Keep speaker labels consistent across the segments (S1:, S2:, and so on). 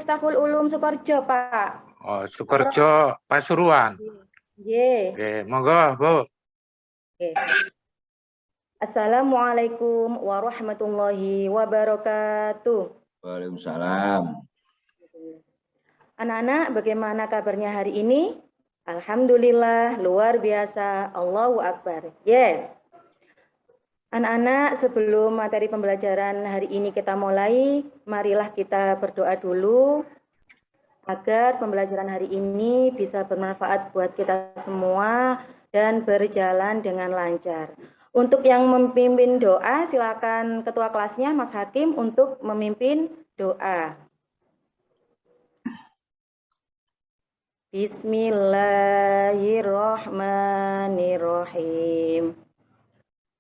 S1: Miftahul Ulum Sukorejo, Pak.
S2: Oh, Sukorejo Pasuruan.
S1: Nggih.
S2: Nggih, monggo, Bu.
S1: Oke. Assalamualaikum warahmatullahi wabarakatuh.
S3: Waalaikumsalam.
S1: Anak-anak, bagaimana kabarnya hari ini? Alhamdulillah, luar biasa. Allahu Akbar. Yes. Anak-anak, sebelum materi pembelajaran hari ini kita mulai, marilah kita berdoa dulu agar pembelajaran hari ini bisa bermanfaat buat kita semua dan berjalan dengan lancar. Untuk yang memimpin doa, silakan ketua kelasnya Mas Hakim untuk memimpin doa. Bismillahirrahmanirrahim.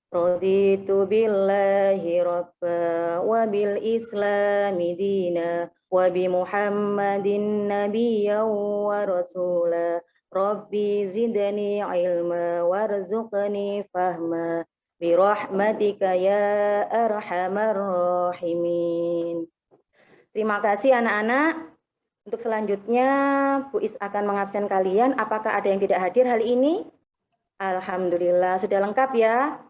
S1: Raditu billahi rabba wa bil islami dina wa bi Muhammadin nabiyyan wa rasula. Rabbi zidni ilma warzuqni fahma bi rahmatika ya arhamar rahimin. Terima kasih anak-anak. Untuk selanjutnya, Bu Is akan mengabsen kalian. Apakah ada yang tidak hadir hari ini? Alhamdulillah, sudah lengkap ya.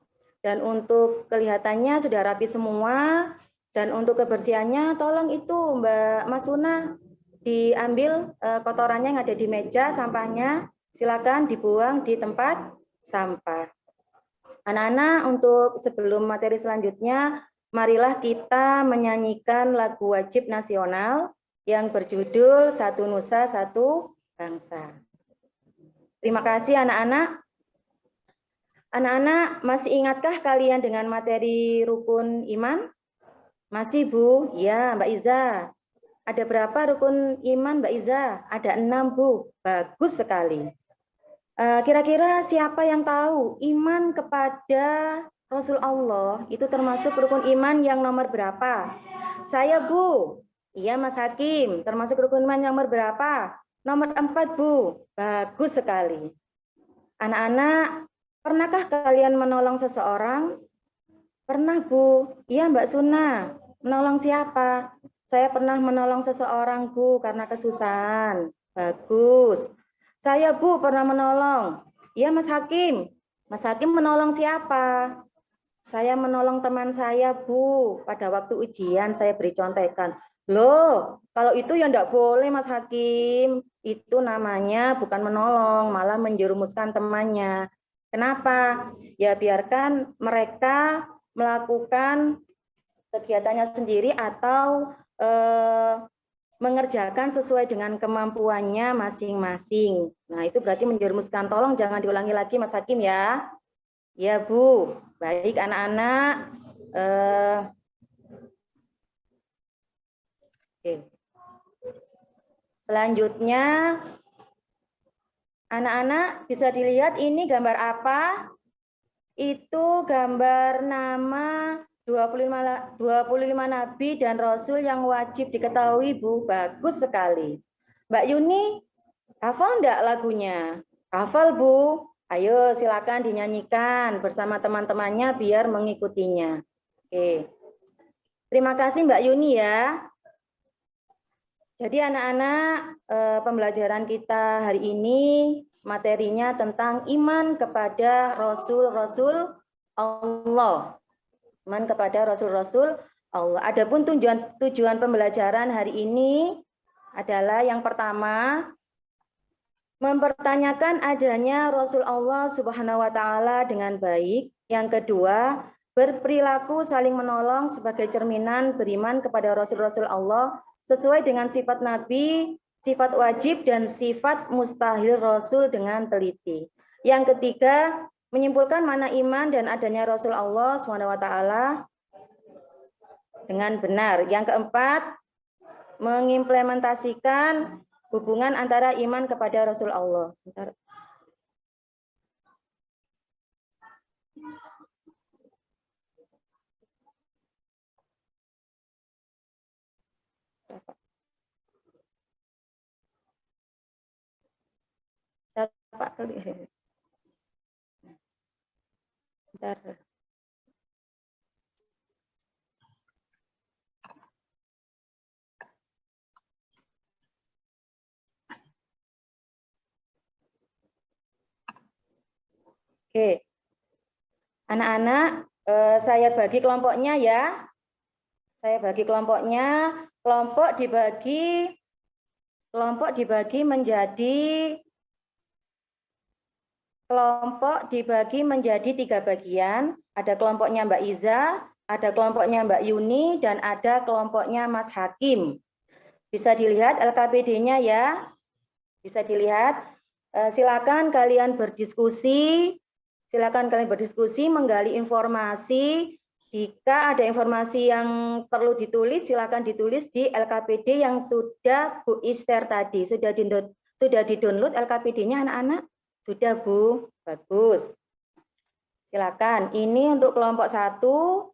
S1: Dan untuk kelihatannya sudah rapi semua. Dan untuk kebersihannya, tolong itu Mbak Masuna diambil kotorannya yang ada di meja, sampahnya. Silakan dibuang di tempat sampah. Anak-anak, untuk sebelum materi selanjutnya, marilah kita menyanyikan lagu wajib nasional yang berjudul Satu Nusa Satu Bangsa. Terima kasih anak-anak. Anak-anak, masih ingatkah kalian dengan materi rukun iman? Masih Bu? Ya Mbak Iza. Ada berapa rukun iman Mbak Iza? Ada 6 Bu. Bagus sekali. Kira-kira siapa yang tahu iman kepada Rasul Allah itu termasuk rukun iman yang nomor berapa? Saya Bu. Iya Mas Hakim, termasuk rukun iman yang nomor berapa? Nomor 4 Bu. Bagus sekali. Anak-anak, pernahkah kalian menolong seseorang? Pernah Bu. Iya Mbak Suna. Menolong siapa? Saya pernah menolong seseorang Bu karena kesusahan. Bagus. Saya Bu pernah menolong. Iya Mas Hakim. Mas Hakim menolong siapa? Saya menolong teman saya Bu. Pada waktu ujian saya beri contekan. Loh, kalau itu ya enggak boleh Mas Hakim. Itu namanya bukan menolong, malah menjerumuskan temannya. Kenapa? Ya biarkan mereka melakukan kegiatannya sendiri atau mengerjakan sesuai dengan kemampuannya masing-masing. Nah, itu berarti menjerumuskan. Tolong jangan diulangi lagi Mas Hakim ya. Ya Bu, baik anak-anak. Oke. Selanjutnya, anak-anak bisa dilihat ini gambar apa? Itu gambar nama 25 nabi dan rasul yang wajib diketahui Bu. Bagus sekali. Mbak Yuni, hafal enggak lagunya? Hafal Bu. Ayo silakan dinyanyikan bersama teman-temannya biar mengikutinya. Oke. Terima kasih Mbak Yuni ya. Jadi anak-anak, pembelajaran kita hari ini materinya tentang iman kepada Rasul-Rasul Allah. Iman kepada Rasul-Rasul Allah. Adapun tujuan pembelajaran hari ini adalah yang pertama, mempertanyakan adanya Rasul Allah Subhanahu wa Ta'ala dengan baik. Yang kedua, berperilaku saling menolong sebagai cerminan beriman kepada Rasul-Rasul Allah sesuai dengan sifat Nabi, sifat wajib, dan sifat mustahil Rasul dengan teliti. Yang ketiga, menyimpulkan mana iman dan adanya Rasul Allah SWT dengan benar. Yang keempat, mengimplementasikan hubungan antara iman kepada Rasul Allah. Sebentar. Pak kali. Bentar. Oke. Anak-anak, saya bagi kelompoknya ya. Saya bagi kelompoknya. Kelompok dibagi menjadi 3 bagian. Ada kelompoknya Mbak Iza, ada kelompoknya Mbak Yuni, dan ada kelompoknya Mas Hakim. Bisa dilihat LKPD-nya ya. Bisa dilihat. Silakan kalian berdiskusi. Menggali informasi. Jika ada informasi yang perlu ditulis, silakan ditulis di LKPD yang sudah Bu share tadi. Sudah di-download LKPD-nya anak-anak? Sudah Bu, bagus. Silakan. Ini untuk kelompok 1,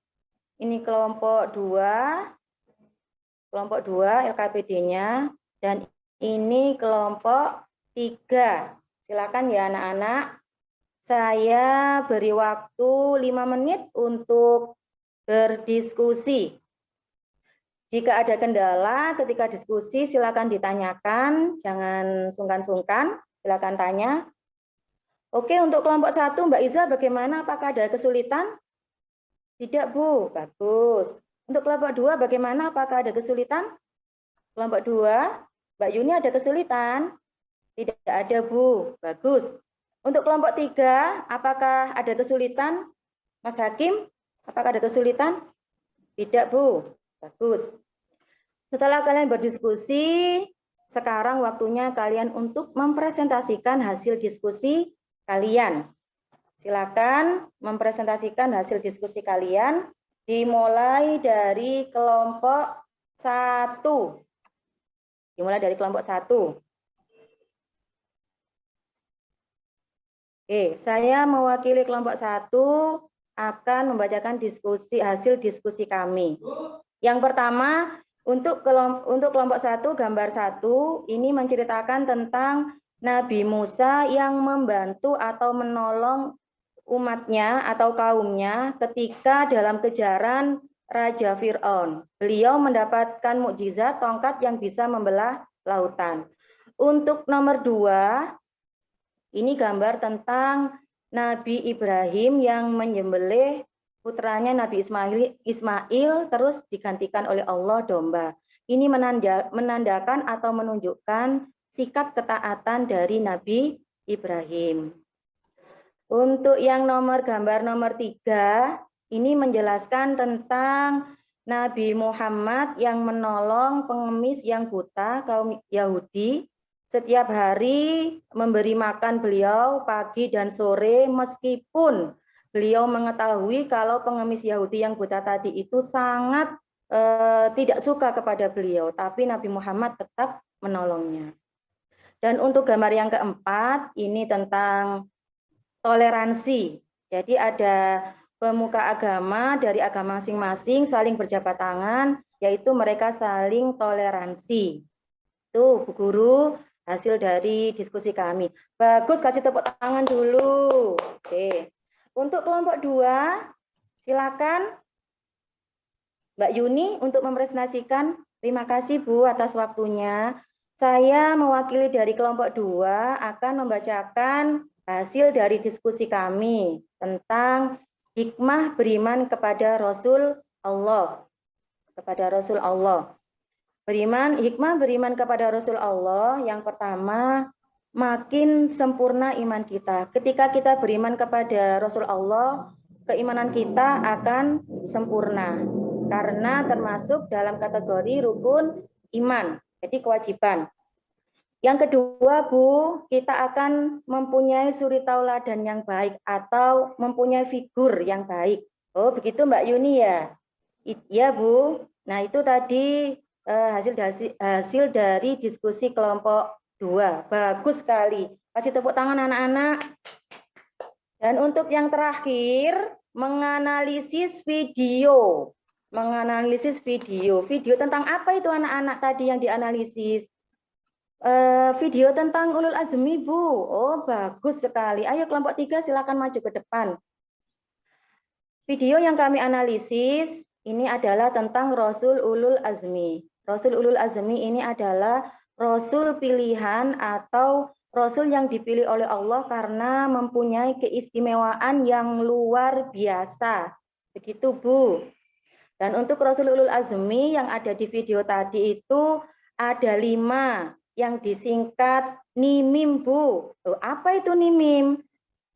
S1: ini kelompok 2. Kelompok 2 LKPD-nya, dan ini kelompok 3. Silakan ya anak-anak. Saya beri waktu 5 menit untuk berdiskusi. Jika ada kendala ketika diskusi, silakan ditanyakan, jangan sungkan-sungkan, silakan tanya. Oke, untuk kelompok 1, Mbak Iza bagaimana? Apakah ada kesulitan? Tidak, Bu. Bagus. Untuk kelompok 2 bagaimana? Apakah ada kesulitan? Kelompok 2, Mbak Yuni ada kesulitan? Tidak ada, Bu. Bagus. Untuk kelompok 3, apakah ada kesulitan? Mas Hakim, apakah ada kesulitan? Tidak, Bu. Bagus. Setelah kalian berdiskusi, sekarang waktunya kalian untuk mempresentasikan hasil diskusi kalian. Silakan mempresentasikan hasil diskusi kalian, dimulai dari kelompok 1. Dimulai dari kelompok 1. Oke, saya mewakili kelompok 1 akan membacakan hasil diskusi kami. Yang pertama, untuk kelompok 1, gambar 1, ini menceritakan tentang Nabi Musa yang membantu atau menolong umatnya atau kaumnya ketika dalam kejaran Raja Fir'aun. Beliau mendapatkan mukjizat tongkat yang bisa membelah lautan. Untuk nomor 2, ini gambar tentang Nabi Ibrahim yang menyembelih putranya Nabi Ismail terus digantikan oleh Allah domba. Ini menandakan atau menunjukkan sikap ketaatan dari Nabi Ibrahim. Untuk yang gambar nomor 3, ini menjelaskan tentang Nabi Muhammad yang menolong pengemis yang buta kaum Yahudi. Setiap hari memberi makan beliau pagi dan sore, meskipun beliau mengetahui kalau pengemis Yahudi yang buta tadi itu sangat tidak suka kepada beliau, tapi Nabi Muhammad tetap menolongnya. Dan untuk gambar yang keempat, ini tentang toleransi. Jadi ada pemuka agama dari agama masing-masing saling berjabat tangan, yaitu mereka saling toleransi. Tuh, Bu Guru, hasil dari diskusi kami. Bagus, kasih tepuk tangan dulu. Oke. Untuk kelompok 2, silakan Mbak Yuni untuk mempresentasikan. Terima kasih Bu atas waktunya. Saya mewakili dari kelompok 2 akan membacakan hasil dari diskusi kami tentang hikmah beriman kepada Rasul Allah. Hikmah beriman kepada Rasul Allah, yang pertama, makin sempurna iman kita. Ketika kita beriman kepada Rasul Allah, keimanan kita akan sempurna. Karena termasuk dalam kategori rukun iman, jadi kewajiban. Yang kedua, Bu, kita akan mempunyai suri tauladan yang baik atau mempunyai figur yang baik. Oh, begitu Mbak Yuni ya? Iya, Bu. Nah, itu tadi hasil dari diskusi kelompok 2. Bagus sekali. Kasih tepuk tangan anak-anak. Dan untuk yang terakhir, menganalisis video. Video tentang apa itu anak-anak tadi yang dianalisis? Video tentang ulul azmi, Bu. Oh, bagus sekali. Ayo kelompok 3 silakan maju ke depan. Video yang kami analisis ini adalah tentang Rasul ulul azmi. Rasul ulul azmi ini adalah Rasul pilihan atau Rasul yang dipilih oleh Allah karena mempunyai keistimewaan yang luar biasa. Begitu, Bu. Dan untuk Rasul Ulul Azmi yang ada di video tadi itu ada 5 yang disingkat NIMIM, Bu. Tuh, apa itu NIMIM?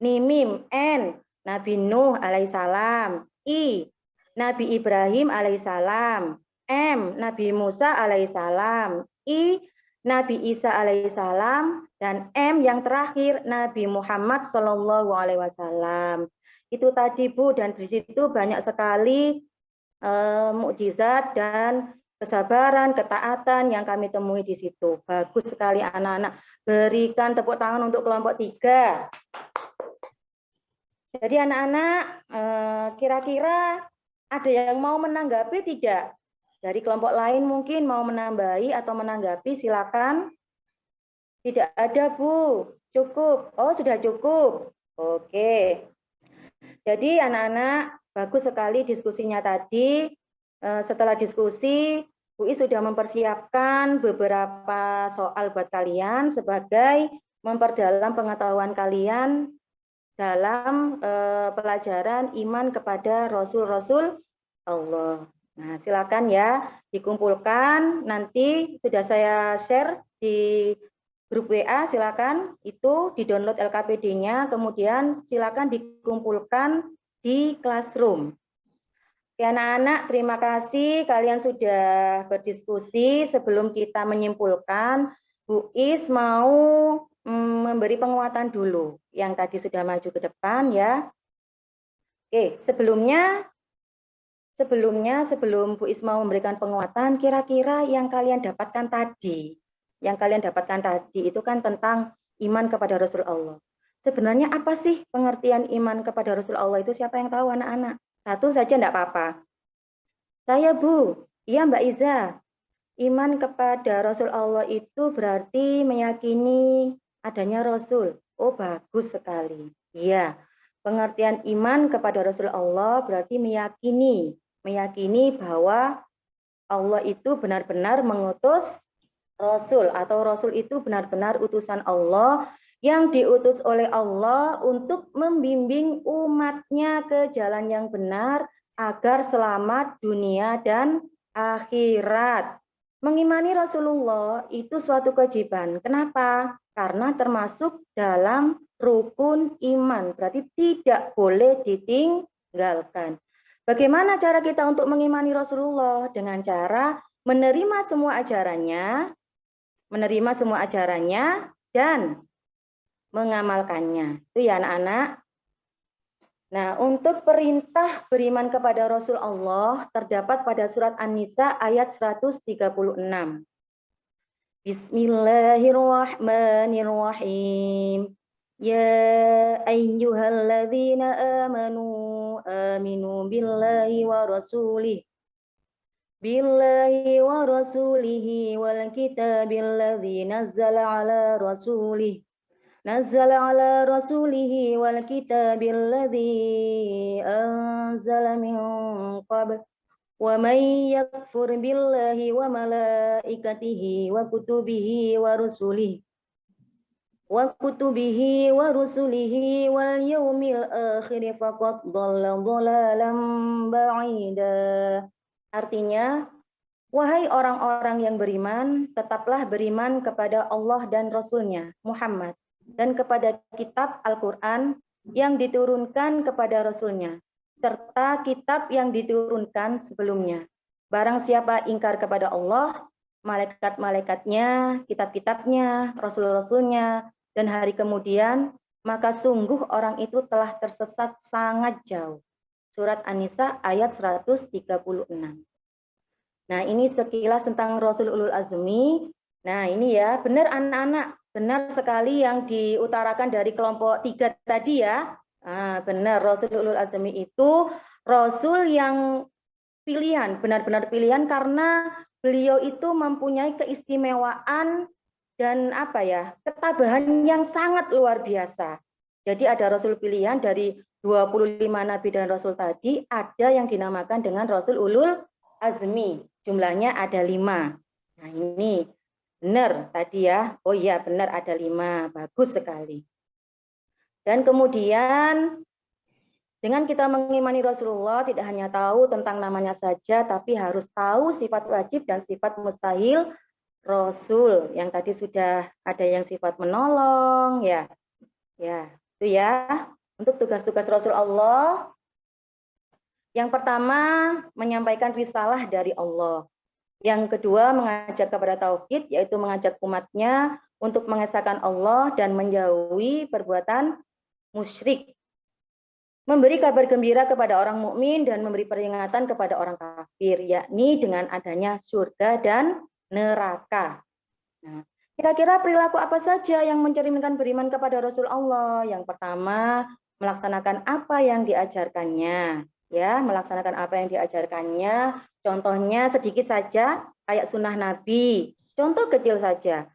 S1: NIMIM, N, Nabi Nuh alaihissalam. I, Nabi Ibrahim alaihissalam. M, Nabi Musa alaihissalam. I, Nabi Isa alaihissalam. Dan M yang terakhir Nabi Muhammad Shallallahu alaihi wasallam. Itu tadi, Bu, dan di situ banyak sekali mukjizat dan kesabaran, ketaatan yang kami temui di situ. Bagus sekali anak-anak. Berikan tepuk tangan untuk kelompok 3. Jadi anak-anak, kira-kira ada yang mau menanggapi tidak? Dari kelompok lain mungkin mau menambahi atau menanggapi, silakan. Tidak ada, Bu. Cukup. Oh, sudah cukup. Oke. Jadi anak-anak, bagus sekali diskusinya tadi. Setelah diskusi, Bu I sudah mempersiapkan beberapa soal buat kalian sebagai memperdalam pengetahuan kalian dalam pelajaran iman kepada Rasul-Rasul Allah. Nah, silakan ya dikumpulkan. Nanti sudah saya share di grup WA, silakan itu di-download LKPD-nya, kemudian silakan dikumpulkan di classroom. Ya, anak-anak, terima kasih kalian sudah berdiskusi. Sebelum kita menyimpulkan, Bu Is mau memberi penguatan dulu. Yang tadi sudah maju ke depan ya. Oke, sebelum Bu Is mau memberikan penguatan, kira-kira yang kalian dapatkan tadi, itu kan tentang iman kepada Rasul Allah. Sebenarnya apa sih pengertian iman kepada Rasul Allah itu? Siapa yang tahu anak-anak? Satu saja enggak apa-apa. Saya, Bu. Iya, Mbak Iza. Iman kepada Rasul Allah itu berarti meyakini adanya Rasul. Oh, bagus sekali. Iya. Pengertian iman kepada Rasul Allah berarti meyakini bahwa Allah itu benar-benar mengutus Rasul, atau Rasul itu benar-benar utusan Allah yang diutus oleh Allah untuk membimbing umatnya ke jalan yang benar agar selamat dunia dan akhirat. Mengimani Rasulullah itu suatu kewajiban. Kenapa? Karena termasuk dalam rukun iman, berarti tidak boleh ditinggalkan. Bagaimana cara kita untuk mengimani Rasulullah? Dengan cara menerima semua ajarannya dan mengamalkannya. Itu ya anak-anak. Nah, untuk perintah beriman kepada Rasul Allah terdapat pada surat An-Nisa ayat 136. Bismillahirrahmanirrahim. Ya ayyuhalladzina aminu billahi wa rasulihi wal kitabil ladzi nazzala ala rasulihi wal kitabil ladzi anzala min qabl wa may yakfur billahi wa malaikatihi wa kutubihi wa rusulihi wal yaumil akhir faqad dhalla dhalalan ba'ida. Artinya, wahai orang-orang yang beriman, tetaplah beriman kepada Allah dan Rasul-Nya Muhammad, dan kepada kitab Al-Quran yang diturunkan kepada Rasul-Nya, serta kitab yang diturunkan sebelumnya. Barang siapa ingkar kepada Allah, malaikat-malaikatnya, kitab-kitabnya, Rasul-Rasulnya, dan hari kemudian, maka sungguh orang itu telah tersesat sangat jauh. Surat An-Nisa ayat 136. Nah, ini sekilas tentang Rasul Ulul Azmi. Nah, ini ya, benar anak-anak, benar sekali yang diutarakan dari kelompok 3 tadi ya. Nah, benar, Rasul Ulul Azmi itu Rasul yang pilihan, benar-benar pilihan karena beliau itu mempunyai keistimewaan dan ketabahan yang sangat luar biasa. Jadi ada Rasul pilihan dari 25 Nabi dan Rasul tadi, ada yang dinamakan dengan Rasul Ulul Azmi. Jumlahnya ada 5. Nah ini, Benar tadi ya. Oh iya, benar ada 5. Bagus sekali. Dan kemudian dengan kita mengimani Rasulullah tidak hanya tahu tentang namanya saja, tapi harus tahu sifat wajib dan sifat mustahil Rasul. Yang tadi sudah ada yang sifat menolong, ya. Ya, itu ya. Untuk tugas-tugas Rasul Allah, yang pertama menyampaikan risalah dari Allah. Yang kedua mengajak kepada tauhid, yaitu mengajak umatnya untuk mengesahkan Allah dan menjauhi perbuatan musyrik. Memberi kabar gembira kepada orang mukmin dan memberi peringatan kepada orang kafir, yakni dengan adanya surga dan neraka. Nah, kira-kira perilaku apa saja yang mencerminkan beriman kepada Rasul Allah? Yang pertama, melaksanakan apa yang diajarkannya. Ya, melaksanakan apa yang diajarkannya. Contohnya sedikit saja, kayak sunnah Nabi. Contoh kecil saja.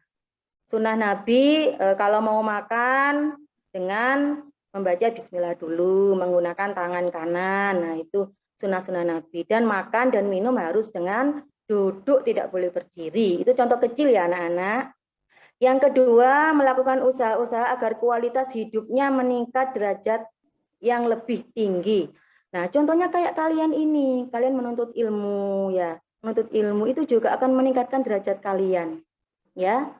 S1: Sunnah Nabi kalau mau makan dengan membaca bismillah dulu, menggunakan tangan kanan. Nah, itu sunnah-sunnah Nabi. Dan makan dan minum harus dengan duduk, tidak boleh berdiri. Itu contoh kecil ya anak-anak. Yang kedua, melakukan usaha-usaha agar kualitas hidupnya meningkat derajat yang lebih tinggi. Nah, contohnya kayak kalian ini, kalian menuntut ilmu ya. Menuntut ilmu itu juga akan meningkatkan derajat kalian. Ya.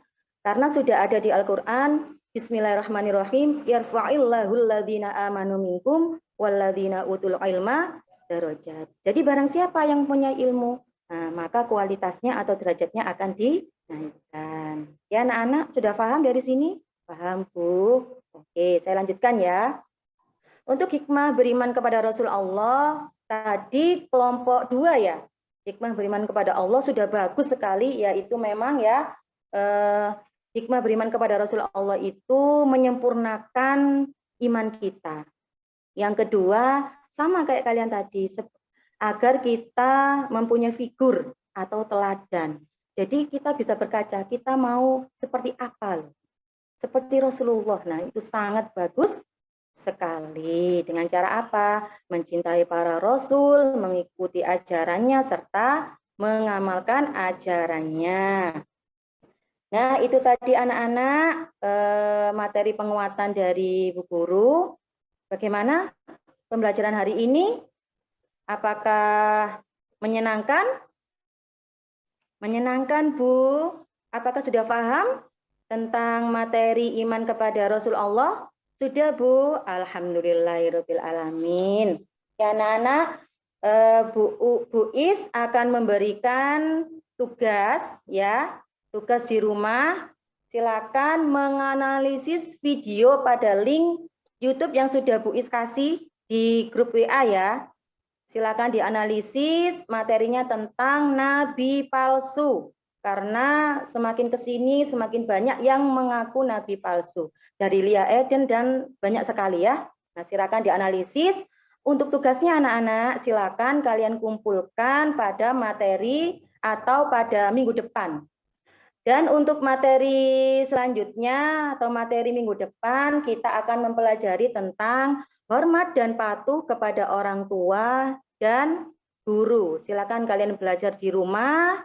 S1: Karena sudah ada di Al-Qur'an, Bismillahirrahmanirrahim, yarfa'illahu alladhina amanu minkum walladhina utul ilma darajat. Jadi barang siapa yang punya ilmu, nah, maka kualitasnya atau derajatnya akan dinaikkan. Ya anak-anak, sudah paham dari sini? Paham, Bu? Oke, saya lanjutkan ya. Untuk hikmah beriman kepada Rasul Allah, tadi kelompok 2 ya. Hikmah beriman kepada Allah sudah bagus sekali, yaitu memang ya, hikmah beriman kepada Rasul Allah itu menyempurnakan iman kita. Yang kedua, sama kayak kalian tadi, agar kita mempunyai figur atau teladan. Jadi kita bisa berkaca, kita mau seperti apa? Seperti Rasulullah. Nah, itu sangat bagus sekali. Dengan cara apa? Mencintai para Rasul, mengikuti ajarannya, serta mengamalkan ajarannya. Nah, itu tadi anak-anak materi penguatan dari Bu Guru. Bagaimana pembelajaran hari ini? Apakah menyenangkan? Menyenangkan, Bu? Apakah sudah paham tentang materi iman kepada Rasul Allah? Sudah, Bu? Alhamdulillahirabbil alamin. Ya, anak-anak, Bu Is akan memberikan tugas ya. Tugas di rumah, silakan menganalisis video pada link YouTube yang sudah Bu Is kasih di grup WA ya. Silakan dianalisis materinya tentang nabi palsu. Karena semakin ke sini semakin banyak yang mengaku nabi palsu. Dari Lia Eden dan banyak sekali ya. Nah, silakan dianalisis. Untuk tugasnya anak-anak, silakan kalian kumpulkan pada materi atau pada minggu depan. Dan untuk materi selanjutnya atau materi minggu depan, kita akan mempelajari tentang hormat dan patuh kepada orang tua dan guru. Silakan kalian belajar di rumah,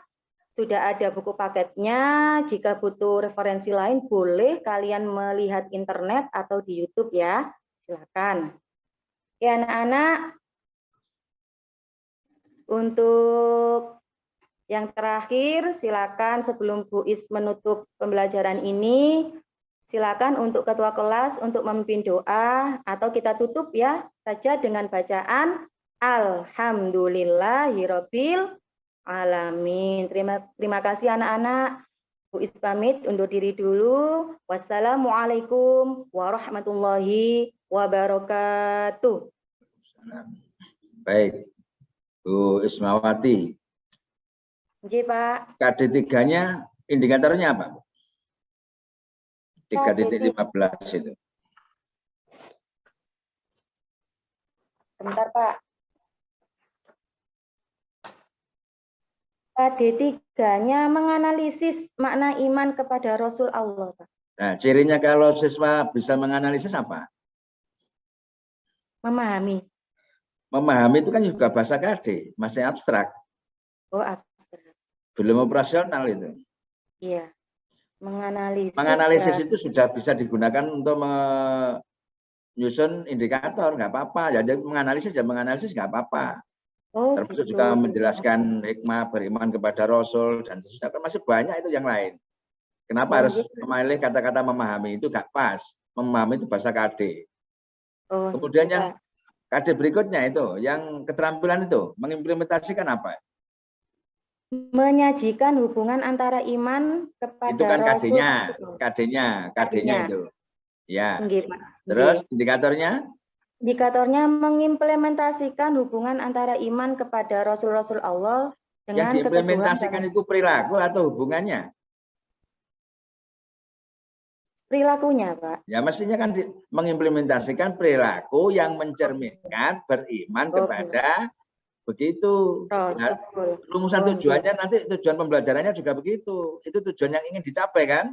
S1: sudah ada buku paketnya. Jika butuh referensi lain, boleh kalian melihat internet atau di YouTube ya. Silakan. Ya anak-anak, untuk yang terakhir, silakan sebelum Bu Is menutup pembelajaran ini, silakan untuk ketua kelas untuk memimpin doa atau kita tutup ya saja dengan bacaan Alhamdulillahirabbil alamin. Terima kasih anak-anak. Bu Is pamit undur diri dulu. Wassalamualaikum warahmatullahi wabarakatuh.
S3: Baik, Bu Ismawati.
S1: Oke, Pak.
S3: KD3-nya indikatornya apa? 3.15 itu.
S1: Bentar, Pak. KD3-nya menganalisis makna iman kepada Rasul Allah, Pak.
S3: Nah, cirinya kalau siswa bisa menganalisis apa?
S1: Memahami.
S3: Memahami itu kan juga bahasa KD, masih abstrak.
S1: Oh, abstrak.
S3: Belum operasional itu.
S1: Iya.
S3: Menganalisis itu sudah bisa digunakan untuk menyusun indikator, nggak apa-apa. Jadi menganalisis nggak apa-apa.
S1: Oh,
S3: Termasuk
S1: gitu.
S3: juga menjelaskan hikmah beriman kepada Rasul dan seterusnya. Kan masih banyak itu yang lain. Kenapa
S1: Oh,
S3: harus
S1: gitu.
S3: memilih kata-kata memahami itu nggak pas. Memahami itu bahasa KD.
S1: Oh,
S3: Kemudian
S1: gitu,
S3: yang
S1: Pak.
S3: KD berikutnya itu, yang keterampilan itu mengimplementasikan apa?
S1: Menyajikan hubungan antara iman kepada
S3: Itu kan
S1: Rasul.
S3: KD-nya itu. Ya.
S1: Nggih, Pak.
S3: Terus
S1: Nggih.
S3: indikatornya?
S1: Indikatornya mengimplementasikan hubungan antara iman kepada Rasul-Rasul Allah dengan
S3: Yang diimplementasikan itu perilaku atau hubungannya?
S1: perilakunya, Pak.
S3: Ya mestinya kan mengimplementasikan perilaku yang mencerminkan beriman kepada begitu. Nah,
S1: Rasul.
S3: rumusan tujuannya nanti tujuan pembelajarannya juga begitu. Itu tujuan yang ingin dicapai kan?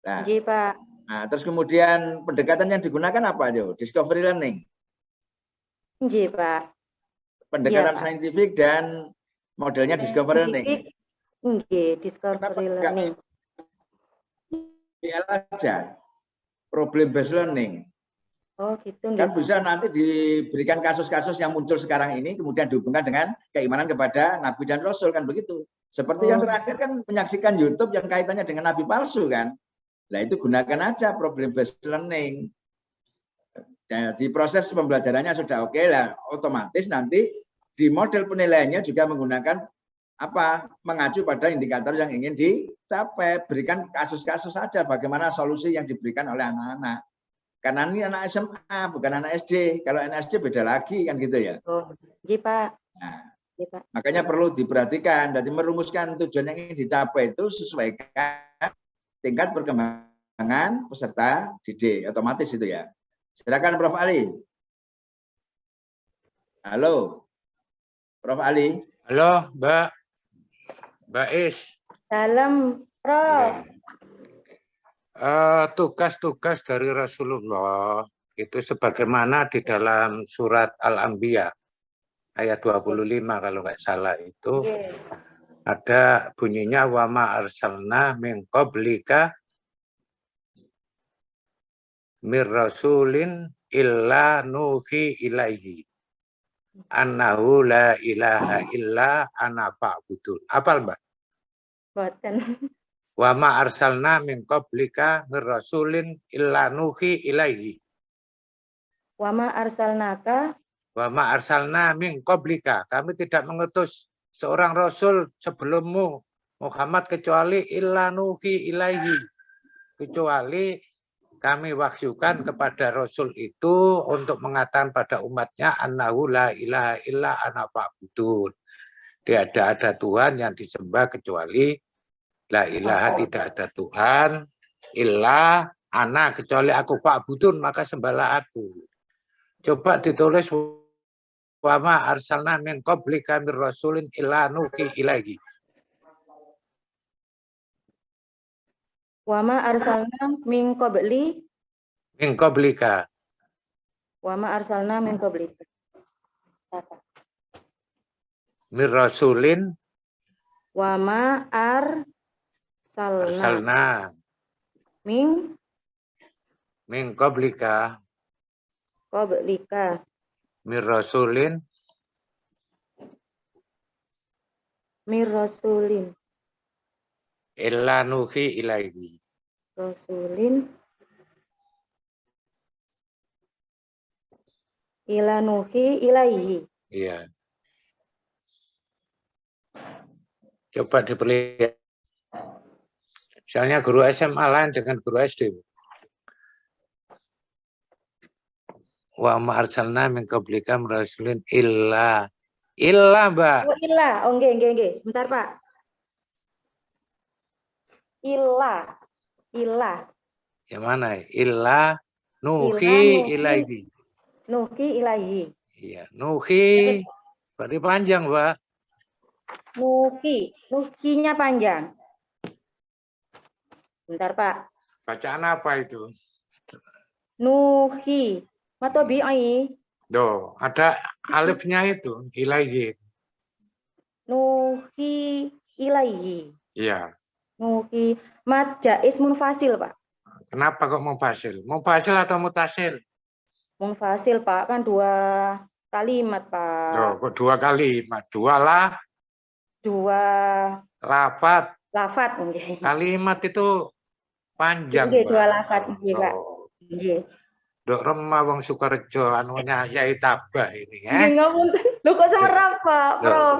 S3: Nah,
S1: Nggih, Pak.
S3: nah, terus kemudian pendekatan yang digunakan apa aja? Discovery learning.
S1: Nggih, Pak.
S3: Pendekatan
S1: Pak.
S3: saintifik dan modelnya discovery learning.
S1: Nggih, discovery learning.
S3: PL aja. Problem based learning.
S1: Oh, gitu.
S3: Kan bisa nanti diberikan kasus-kasus yang muncul sekarang ini kemudian dihubungkan dengan keimanan kepada Nabi dan Rasul kan begitu. Seperti yang terakhir kan menyaksikan YouTube yang kaitannya dengan Nabi palsu kan. Nah itu gunakan aja problem based learning. Jadi proses pembelajarannya sudah oke lah, otomatis nanti di model penilaiannya juga menggunakan apa? Mengacu pada indikator yang ingin dicapai. Berikan kasus-kasus saja bagaimana solusi yang diberikan oleh anak-anak. Karena ini anak SMA, bukan anak SD. Kalau anak SD beda lagi kan gitu ya.
S1: Oh, iya Pak.
S3: Nah,
S1: iya, Pak.
S3: makanya perlu diperhatikan. Jadi merumuskan tujuan yang ingin dicapai itu sesuaikan tingkat perkembangan peserta didik. Otomatis itu ya. Silakan Prof. Ali. Halo, Prof. Ali.
S2: Halo, Mbak Is.
S1: Salam, Prof.
S2: Tugas-tugas dari Rasulullah itu sebagaimana di dalam surat Al-Anbiya ayat 25 kalau nggak salah itu ada bunyinya wa ma arsalna min qablika mir rasulin illa nuhi ilaihi annahu la ilaha illa ana fa'budun. Apal, Mbak?
S1: Boten.
S2: Wa ma arsalna min qablika mir rasulin illa nuhi ilaihi.
S1: Wa ma arsalnaka.
S2: Wa ma arsalna min qablika. Kami tidak mengutus seorang rasul sebelummu Muhammad kecuali illa nuhi ilaihi. Kecuali kami wahyukan kepada rasul itu untuk mengatakan pada umatnya annahu la ilaha illa ana fa'budun. Tidak ada Tuhan yang disembah kecuali la ilaha, tidak ada Tuhan illa ana, kecuali aku fa'budun, maka sembahlah aku. Coba ditulis wa ma arsalna min qablika mir rasulin illa nuhi ilaihi.
S1: Wa ma arsalna min qabli.
S2: Min qablika.
S1: Wa ma arsalna min qablika.
S2: Mir rasulin.
S1: Wa ma arsalna. Min
S2: qablika.
S1: Qablika.
S2: Mir rasulin.
S1: Mir rasulin.
S2: Illa nuhi ilaihi.
S1: Rasulin. Ila nuhi ilaihi.
S2: Iya. Coba diperlihat. Misalnya guru SMA lain dengan guru SD. Wa ma arsalna min qablika rasulin illa. Illa, Mbak.
S1: Oh, illa. Oh, nggih. Bentar, Pak. Illa.
S2: Yang mana? Illa nuhi ilaihi.
S1: Nuhi ilaihi.
S2: Iya, nuhi. Berarti panjang, Mbak.
S1: Nuhinya panjang. Bentar, Pak.
S2: Bacaan apa itu?
S1: Nuhi. Matobi'i.
S2: Do, ada alifnya itu, ilaihi.
S1: Nuhi ilaihi.
S2: Iya.
S1: Nuki. Mad jais munfasil, Pak.
S2: Kenapa kok mufasil? Mufasil atau mutasil?
S1: Munfasil, Pak. Kan 2 kalimat, Pak.
S2: Loh, kok 2 kalimat? 2 lah,
S1: 2
S2: lafat.
S1: lafat. Nggih.
S2: Kalimat itu panjang,
S1: Nggih, 2
S2: Mbak.
S1: lafat. Nggih, Kak.
S2: Oh,
S1: Nggih.
S2: Dok remah wong Sukorejo anunya Yai Tabah ini ya.
S1: Nggih, ngapunten. Lho kok semerap, Pak, Prof?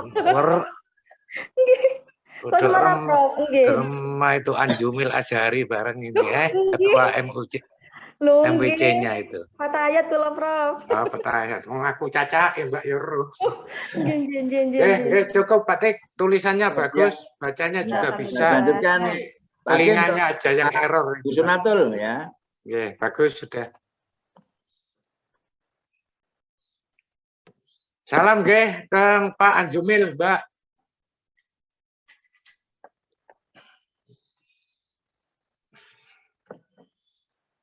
S1: Kok
S2: Udah
S1: semerap, Prof? Nggih.
S2: remah itu Anjumil Azhari bareng ini ya.
S1: Nggih.
S2: Ketua MUC,
S1: Lho, nggih.
S2: MWC-nya itu.
S1: Fatayat kula, Prof.
S2: Oh, petayat. Mengaku caca Mbak Yuru.
S1: Nggih, nggih, nggih.
S2: Cukup Pak Tik, tulisannya bagus, bacanya juga
S1: Alhamdulillah.
S2: bisa.
S3: Lanjutkan.
S2: Telinganya aja yang error.
S3: Bu Sunatul ya.
S2: Oke, bagus sudah. Salam nggih ke Pak Anjumil, Mbak.